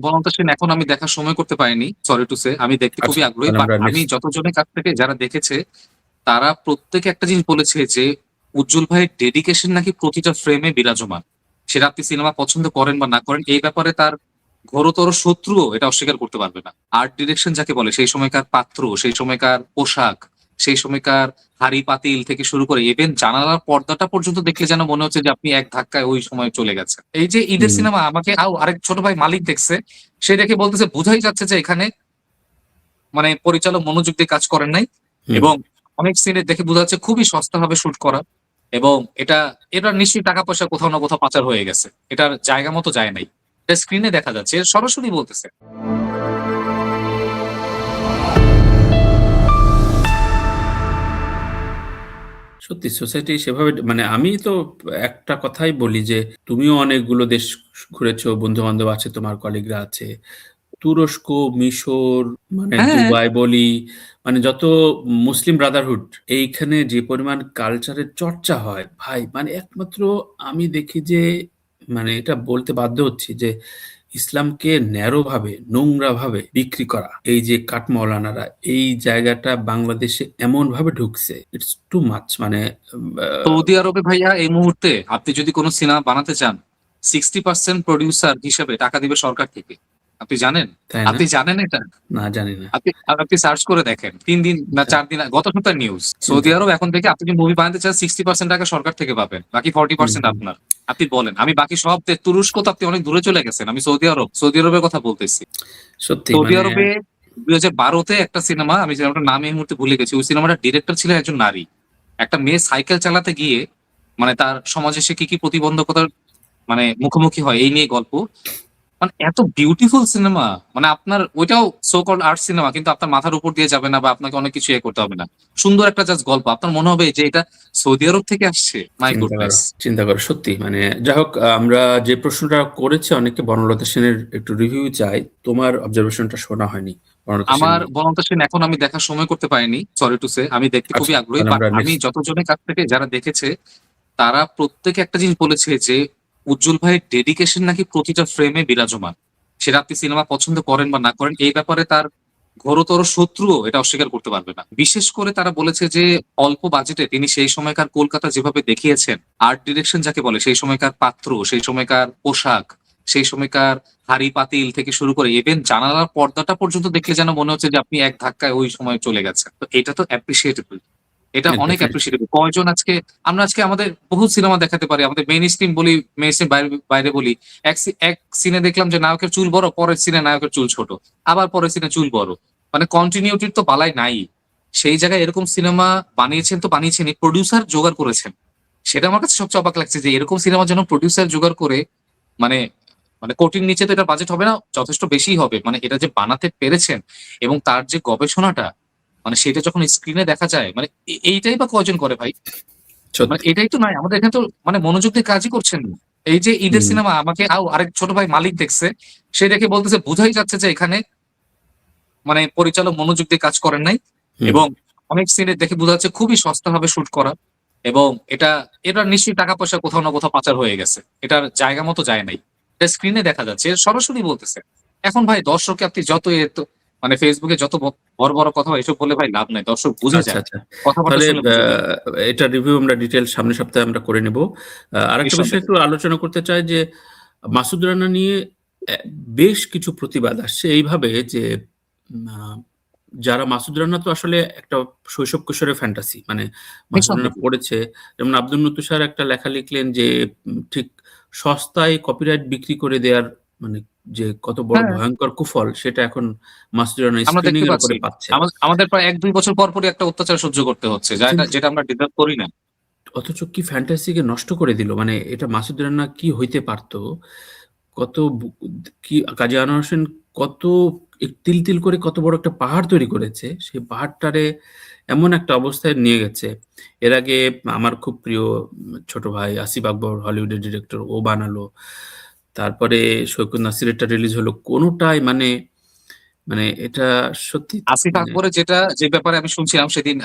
বলন্ত সেন এখন আমি দেখার সময় করতে পারিনি, সরি টু সে। আমি দেখতে আচ্ছা, খুবই আগ্রহী, তাহলে বাট আমরা আমি নেক্সট। যতজনের কাছ থেকে যারা দেখেছে তারা প্রত্যেকে একটা জিনিস বলেছে যে উজ্জ্বল ভাইয়ের ডেডিকেশন নাকি প্রতিটা ফ্রেমে বিরাজমান। সেটা আপনি সিনেমা পছন্দ করেন বা না করেন, এই ব্যাপারে তার ঘোরতর শত্রুও এটা অস্বীকার করতে পারবে না। আর্ট ডিরেকশন যাকে বলে, সেই সময়কার পাত্র, সেই সময়কার পোশাক, সেই সময়কার হাড়ি পাতিল থেকে শুরু করে ইভেন জানালার পর্দাটা পর্যন্ত দেখলে যেন মনে হচ্ছে যে আপনি এক ধাক্কায় ওই সময় চলে গেছে। এই যে ঈদের হুম, সিনেমা, আমাকে আরেক ছোট ভাই মালিক দেখছে, সে দেখে বলতেছে বোঝাই যাচ্ছে যে এখানে মানে পরিচালক মনোযোগ দিয়ে কাজ করেন নাই। হুম। এবং অনেক সিনে দেখে বোঝা যাচ্ছে খুবই সস্তা ভাবে শুট করা। এবং এটা এটা নিশ্চয়ই টাকা পয়সা কোথাও না কোথাও পাচার হয়ে গেছে, এটার জায়গা মতো যায় নাই। এটা স্ক্রিনে দেখা যাচ্ছে, সরাসরি বলতেছে। সত্যি সোসাইটি সেভাবে মানে আমি তো একটা কথাই বলি যে তুমিও অনেকগুলো দেশ ঘুরেছো, বন্ধু-বান্ধব আছে, তোমার কলিগরা আছে। তুরস্ক, মিশর, মানে হ্যাঁ, দুবাই বলি, মানে যত মুসলিম ব্রাদারহুড এইখানে যে পরিমাণ কালচারের চর্চা হয় ভাই, মানে একমাত্র আমি দেখি যে মানে এটা বলতে বাধ্য হচ্ছি যে ইসলামকে ন্যারো ভাবে, নোংরা ভাবে বিক্রি করা, এই যে কাঠমাওলানারা, এই জায়গাটা বাংলাদেশে এমন ভাবে ঢুকছে, ইটস টু মাচ। মানে সৌদি আরবে ভাইয়া এই মুহূর্তে আপনি যদি কোনো সিনেমা বানাতে চান, 60% প্রডিউসার হিসেবে টাকা দিবে সরকার থেকে। আপনি জানেন? তাই না? আপনি জানেন এটা? না, জানি না। আপনি আপনি সার্চ করে দেখেন। ৩ দিন না ৪ দিন গত সপ্তাহের নিউজ। সৌদি চিন্তা আরব করো। এখন থেকে আপনি যদি মুভি বানাতে চান 60% টাকা সরকার থেকে পাবেন। বাকি হুম, 40% হুম। আপনার। আপনি বলেন। আমি বাকি সব তুরস্ক তো আপনি অনেক দূরে চলে গেছেন। আমি সৌদি আরবের কথা বলতেছি। সত্যি সৌদি মানে আরবে ২০১২ তে একটা সিনেমা, আমি সিনেমাটার নাম এই মুহূর্তে ভুলে গেছি। ওই সিনেমাটার ডিরেক্টর ছিলেন একজন নারী। একটা মেয়ে সাইকেল চালাতে গিয়ে মানে তার সমাজে সে কি প্রতিবন্ধকতার মানে মুখোমুখি হয় এই নিয়ে গল্প। মানে এত বিউটিফুল সিনেমা, মানে আপনার ওইটাও সো কল্ড আর্ট সিনেমা, কিন্তু আপনার মাথার উপর দিয়ে যাবে না বা আপনাকে অনেক কিছু করতে হবে না। সুন্দর একটা জাস্ট গল্প, আপনার মনে হবে যে এটা সৌদি আরব থেকে আসছে। মাই চিন্তা গুডনেস। করো, চিন্তা করো সত্যি। মানে যাই হোক, আমরা যে প্রশ্নটা করেছি অনেককে, বনলতা সেনের একটু রিভিউ চাই। তোমার অবজারভেশনটা শোনা হয়নি বনলতা সেন আমার নিয়ে। বলন্ত সেন এখন আমি দেখার সময় করতে পারিনি, সরি টু সে। আমি দেখতে আচ্ছা, খুবই আগ্রহী, তাহলে বাট আমরা আমি নেক্সট। যতজনের কাছ থেকে যারা দেখেছে তারা প্রত্যেকে একটা জিনিস বলেছে যে উজ্জ্বল ভাইয়ের ডেডিকেশন নাকি প্রতিটা ফ্রেমে বিরাজমান। সেটা আপনি সিনেমা পছন্দ করেন বা না করেন, এই ব্যাপারে তার ঘোরতর শত্রুও এটা অস্বীকার করতে পারবে না। বিশেষ করে তারা বলেছে যে অল্প বাজেটে তিনি সেই সময়কার কলকাতা যেভাবে দেখিয়েছেন, আর্ট ডিরেকশন যাকে বলে, সেই সময়কার পাত্র, সেই সময়কার পোশাক, সেই সময়কার হাড়ি পাতিল থেকে শুরু করে ইভেন জানালার পর্দাটা পর্যন্ত দেখলে যেন মনে হচ্ছে যে আপনি এক ধাক্কায় ওই সময় চলে গেছেন। তো এটা তো অ্যাপ্রিসিয়েটেবল, এটা অনেক ডেফিনিটলি। অ্যাপ্রিসিয়েটেবল। কয়জন আজকে আমরা আজকে আমাদের বহু সিনেমা দেখাতে পারি, আমাদের মেইন স্ট্রিম বলি, মেইন স্ট্রিম বাইরে বাইরে বলি। এক সিনে দেখলাম যে নায়কের চুল বড়, পরের সিনে নায়কের চুল ছোট, আবার পরের সিনে চুল বড়। মানে কন্টিনিউটির তো বালাই নাই। সেই জায়গায় এরকম সিনেমা বানিয়েছেন তো বানিয়েছেনই, প্রোডিউসার জোগাড় করেছেন। সেটা আমার কাছে সবচেয়ে অবাক লাগছে যে এরকম সিনেমা যেন প্রোডিউসার জোগাড় করে, মানে মানে কোটির নিচে তো এটা বাজেট হবে না, যথেষ্ট বেশিই হবে। মানে এটা যে বানাতে পেরেছেন এবং তার যে গবেষণাটা, মানে সেটা যখন স্ক্রিনে দেখা যায়, মানে এইটাই বা কয়জন করে ভাই? মানে সত্যি। এটাই তো নাই আমাদের এখানে, তো মানে মনোযোগ দিয়ে কাজই করছেন না। এই যে ঈদের হুম, সিনেমা, আমাকে আরেক ছোট ভাই মালিক দেখছে, সে দেখে বলতেছে বোঝাই যাচ্ছে যে এখানে মানে পরিচালক মনোযোগ দিয়ে কাজ করেন নাই। হুম। এবং অনেক সিনে দেখে বোঝা যাচ্ছে খুবই সস্তা ভাবে শুট করা। এবং এটা নিশ্চয়ই টাকা পয়সা কোথাও না কোথাও পাচার হয়ে গেছে, এটার জায়গা মতো যায় নাই। এটা স্ক্রিনে দেখা যাচ্ছে, সরাসরি বলতেছে। এখন ভাই দর্শককে আপনি যত মানে ফেসবুকে যত বড় বড় কথা হয়, এসব বলে ভাই লাভ নাই, দর্শক বুঝে আচ্ছা, যায়। আচ্ছা। কথাবার্তা তাহলে শুনলে বুঝে যায়। এটা রিভিউ আমরা ডিটেইল সামনের সপ্তাহে আমরা করে নেব। আরেকটা বিষয় নিঃসন্দেহে। একটু আলোচনা করতে চাই যে মাসুদ রানা নিয়ে বেশ কিছু প্রতিবাদ আসছে এইভাবে যে আ যারা মাসুদ রানা তো আসলে একটা শৈশব কৈশোরের ফ্যান্টাসি। মানে মাসুদ রানা নিঃসন্দেহে। পড়েছে, যেমন আব্দুল নূর তুষার একটা লেখা লিখলেন যে ঠিক সস্তায় কপিরাইট বিক্রি করে দেয়ার মানে যে কত বড় হ্যাঁ, ভয়ংকর কুফল সেটা এখন মাসুদ রানা আমরা স্ক্রিনিং দেখতে এর পাচ্ছি। উপরে পাচ্ছে। আমাদের প্রায় ১-২ বছর পরই একটা অত্যাচার সহ্য করতে হচ্ছে, চিন্তা যেটা আমরা ডিজার্ভ করি না। অথচ কি ফ্যান্টাসিকে নষ্ট করে দিল। মানে এটা মাসুদ রানা কি হইতে পারত? কত কি কাজী আনোয়ার হোসেন কত তিল, তিল করে কত বড় একটা পাহাড় তৈরি করেছে। সেই পাহাড়টারে এমন একটা অবস্থায় নিয়ে গেছে। এর আগে আমার খুব প্রিয় ছোট ভাই আসিফ আকবর, হলিউডের ডিরেক্টর, ও বানালো। তারপরে সৈকত নাসিরেরটা রিলিজ হলো। কোনটাই মানে মানে এটা সত্যি আসিফ মানে আকবরের যে ব্যাপারে আমি শুনছিলাম সেদিন,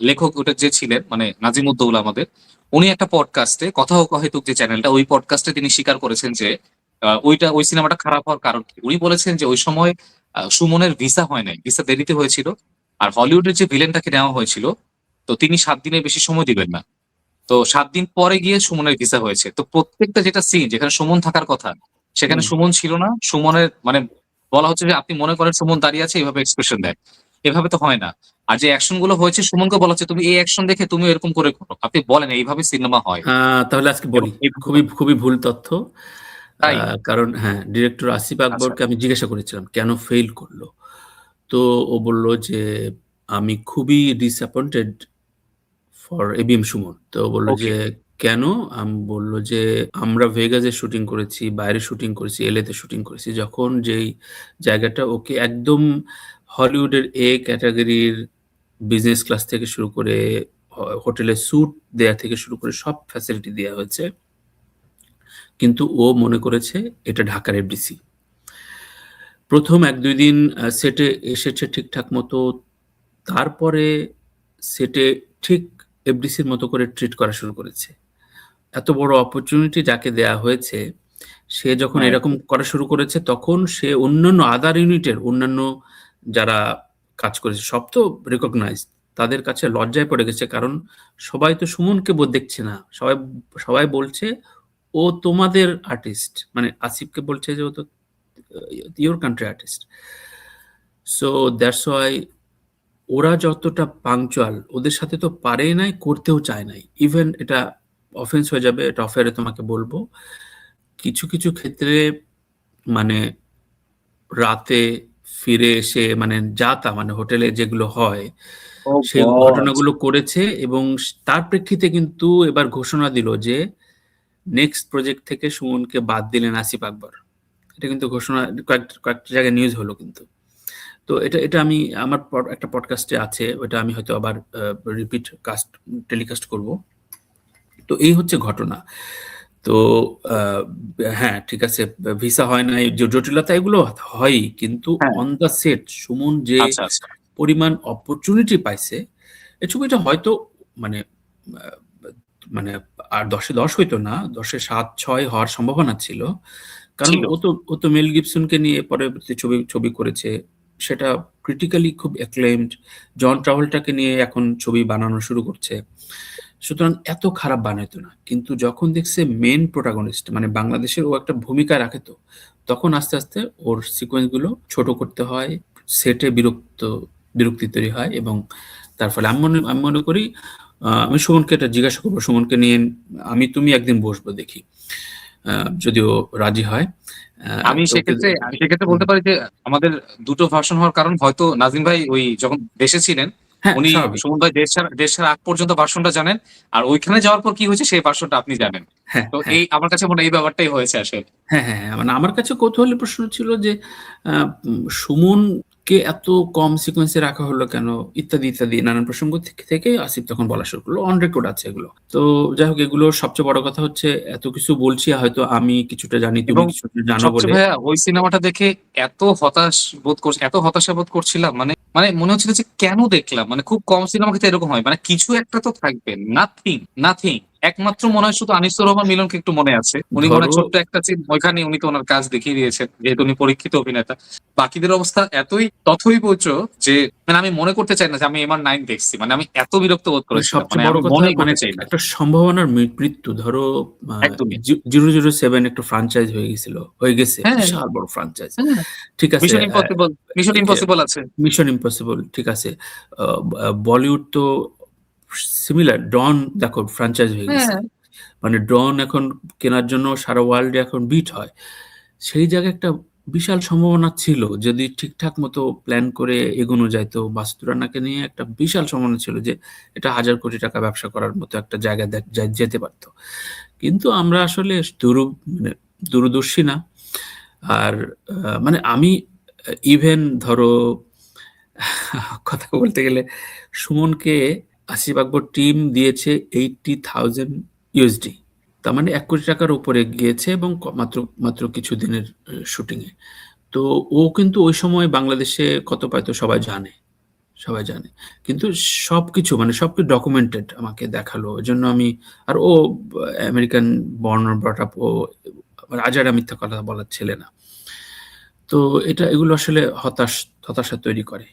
লেখক ওটা যে ছিলেন মানে নাজিমুদ্দৌলা আমাদের, উনি একটা পডকাস্টে কথা ও অহেতুক যে চ্যানেলটা, ওই পডকাস্টে তিনি স্বীকার করেছেন যে ওই সিনেমাটা খারাপ হওয়ার কারণ কি? উনি বলেছেন যে ওই সময় সুমনের ভিসা হয় নাই। ভিসা দেরিতে হয়েছিল। আর হলিউডের যে ভিলেনটাকে নেওয়া হয়েছিল, তো তিনি ৭ দিনের বেশি সময় দিবেন না। তো ৭ দিন পরে গিয়ে সুমনের ভিসা হয়েছে। তো প্রত্যেকটা যেটা সিন যেখানে সুমন থাকার কথা, সেখানে হুম। সুমন ছিল না। সুমনের মানে বলা হচ্ছে যে আপনি মনে করেন সুমন দাঁড়িয়ে আছে এভাবে এক্সপ্রেশন দেয়। এভাবে তো হয় না। আর যে অ্যাকশন গুলো হয়েছে সুমনকে বলা হচ্ছে তুমি এই অ্যাকশন দেখে তুমিও এরকম করে করো। আপনি বলেন এইভাবে সিনেমা হয়। তাহলে আজকে এবং বলি। খুবই ভুল তথ্য। তাই? কারণ হ্যাঁ, ডিরেক্টর আসিফ আচ্ছা। আকবরকে আমি জিজ্ঞাসা করেছিলাম কেন ফেইল করলো? তো ও বলল যে, "আমি খুবই ডিসঅ্যাপয়েন্টেড ফর এবিএম সুমন।" তো ও বলল ওকে। যে, "কেন?" বলল যে, "আমরা ভেগাসে শুটিং করেছি, বাইরে শুটিং করেছি, এলএ তে শুটিং করেছি। যখন যেই জায়গাটা ওকে একদম হলিউডের এ ক্যাটেগরির বিজনেস ক্লাস থেকে শুরু করে হোটেলে স্যুট দেয়া থেকে শুরু করে সব ফ্যাসিলিটি দেয়া হয়েছে। কিন্তু ও মনে করেছে এটা ঢাকার এফডিসি। ১ম ১-২ দিন সেটে এসেছে ঠিকঠাক মতো। তারপরে সেটে ঠিক এফডিসির মতো করে ট্রিট করা শুরু করেছে। এত বড় অপরচুনিটি যাকে দেয়া হয়েছে, সে যখন রাইট। এরকম করা শুরু করেছে তখন সে অন্যান্য আদার ইউনিটের অন্যান্য যারা কাজ করেছে সব তো রিকগনাইজড। তাদের কাছে লজ্জায় পড়ে গেছে। কারণ সবাই তো সুমনকে দেখছে না। সবাই বলছে, "ও তোমাদের আর্টিস্ট।" মানে আসিফকে বলছে যে, "ও তো your country artist." So that's why ওরা যতটা পাংচুয়াল ওদের সাথে তো পারেই নাই, করতেও চায় নাই। ইভেন এটা অফেন্স হয়ে যাবে, এটা অফ এয়ারে তোমাকে বলব। কিছু ক্ষেত্রে মানে রাতে ফিরে এসে মানে মানে হোটেলে যেগুলো হয়, ওহ সেই গড! ঘটনাগুলো করেছে এবং তার প্রেক্ষিতে কিন্তু এবার ঘোষণা দিল যে নেক্সট প্রজেক্ট থেকে সুমনকে বাদ দিলেন আসিফ আকবর। এটা কিন্তু ঘোষণা কয়েকটা জায়গায় নিউজ হলো কিন্তু। তো এটা আমি আমার একটা পডকাস্টে আছে। ওটা আমি হয়তো আবার রিপিট টেলিকাস্ট করব। তো এই হচ্ছে ঘটনা। তো আ হ্যাঁ, ঠিক আছে। ভিসা হয় নাই, জটিলতা এগুলো হয়ই। কিন্তু হ্যাঁ। অন দ্য সেট সুমন যে আচ্ছা, আচ্ছা। পরিমাণ অপরচুনিটি পাইছে, এই ছবিটা হয়তো মানে আ মানে আর ১০ এ ১০ হইতো না। ১০ এ ৭-৬ হওয়ার সম্ভাবনা ছিল। কারণ ছিল। ও তো মেল গিবসনকে নিয়ে পরবর্তী ছবি করেছে। সেটা ক্রিটিক্যালি খুব অ্যাক্লেইমড। জন ট্রাভলটাকে নিয়ে এখন ছবি বানানো শুরু করছে। সুতরাং এত খারাপ বানাইতো না। কিন্তু যখন দেখছে মেইন প্রোটাগনিস্ট মানে বাংলাদেশের ও একটা ভূমিকা রাখে তো, তখন আস্তে ওর সিকোয়েন্স গুলো ছোট করতে হয়। সেটে বিরক্তি তৈরি হয় এবং তার ফলে আমি মনে করি আমি সুমনকে এটা জিজ্ঞাসা করব। সুমনকে নিয়ে তুমি একদিন বসবো দেখি। আ যদিও রাজি হয়। আ আমি ওকে সেক্ষেত্রে হুম। বলতে পারি যে আমাদের ২ টো ভার্সন হওয়ার কারণ হয়তো নাজিম ভাই ওই যখন দেশে ছিলেন, হ্যাঁ, উনি স্বাভাবিক। সুমন ভাই দেশ ছাড়ার আগ পর্যন্ত ভার্সনটা জানেন। আর ওইখানে যাওয়ার পর কি হয়েছে সেই ভার্সনটা আপনি জানেন। হ্যাঁ, তো হ্যাঁ। এই আমার কাছে মনে হয় এই ব্যাপারটাই হয়েছে আসলে। হ্যাঁ। মানে আমার কাছে কৌতূহলী প্রশ্ন ছিল যে আ সুমনকে এত কম সিকোয়েন্সে রাখা হলো কেন? ইত্যাদি নানান প্রসঙ্গ থেকে আসিফ তখন বলা শুরু করল। অন রেকর্ড আছে এগুলো। তো যাই হোক এগুলোর সবচেয়ে বড় কথা হচ্ছে এত কিছু বলছি হয়তো আমি কিছুটা জানি, তুমি এবং কিছুটা জানো সবচেয়ে বলে। ভাইয়া ওই সিনেমাটা দেখে এত হতাশা বোধ করছিলাম মানে মানে মনে হচ্ছিল যে কেন দেখলাম? মানে খুব কম সিনেমা ক্ষেত্রে এরকম হয়। মানে কিছু একটা তো থাকবে। নাথিং। একমাত্র মনে হয় শুধু আনিসুর রহমান মিলনকে একটু মনে আছে। উনি মনে হয় ধরো ছোট্ট একটা সিন ওইখানেই উনি তো উনার কাজ দেখিয়ে দিয়েছেন। যেহেতু উনি পরীক্ষিত অভিনেতা। বাকিদের অবস্থা এতই তথৈবচ যে মানে আমি মনে করতে চাই না যে আমি এমআর9 দেখছি। মানে আমি এত বিরক্ত বোধ মানে করেছিলাম। মানে সবচেয়ে বড় আমি কথা মনেই মানে করতে চাই না। একটা সম্ভাবনার মৃত্যু। ধরো আ একদমই। 007 একটা ফ্র্যাঞ্চাইজ হয়ে গেছে। হ্যাঁ, বিশাল বড় ফ্র্যাঞ্চাইজ। হ্যাঁ। ঠিক আছে। মিশন এ ইম্পসিবল আছে। মিশন ইম্পসিবল ঠিক আছে। বলিউড তো সিমিলার। ডন দেখো ফ্র্যাঞ্চাইজ হয়ে গেছে। হ্যাঁ। মানে ডন এখন কেনার জন্য সারা ওয়ার্ল্ডে এখন বিট হয়। সেই জায়গায় একটা বিশাল সম্ভাবনা ছিল। যদি ঠিকঠাক মতো প্ল্যান করে এগোনো যাইত, মাসুদ রানাকে নিয়ে একটা বিশাল সম্ভাবনা ছিল যে এটা হাজার কোটি টাকা ব্যবসা করার মতো একটা জায়গায় যেতে পারত। কিন্তু আমরা আসলে মানে দূরদর্শী না। আর মানে আমি ইভেন ধরো কথা বলতে গেলে সুমনকে আসিফ আকবর টিম দিয়েছে $80,000 তার মানে ৳১,০০,০০,০০০ উপরে গিয়েছে এবং মাত্র কিছুদিনের শুটিং এ। তো ও কিন্তু ওই সময় বাংলাদেশে কত পাইতো সবাই জানে। কিন্তু সবকিছু ডকুমেন্টেড আমাকে দেখালো। এজন্য আমি আর ও আমেরিকান বর্ন ব্রট আপ ও আজারা মিথ্যা কথা বলার ছেলে না। তো এগুলো আসলে হতাশা তৈরি করে।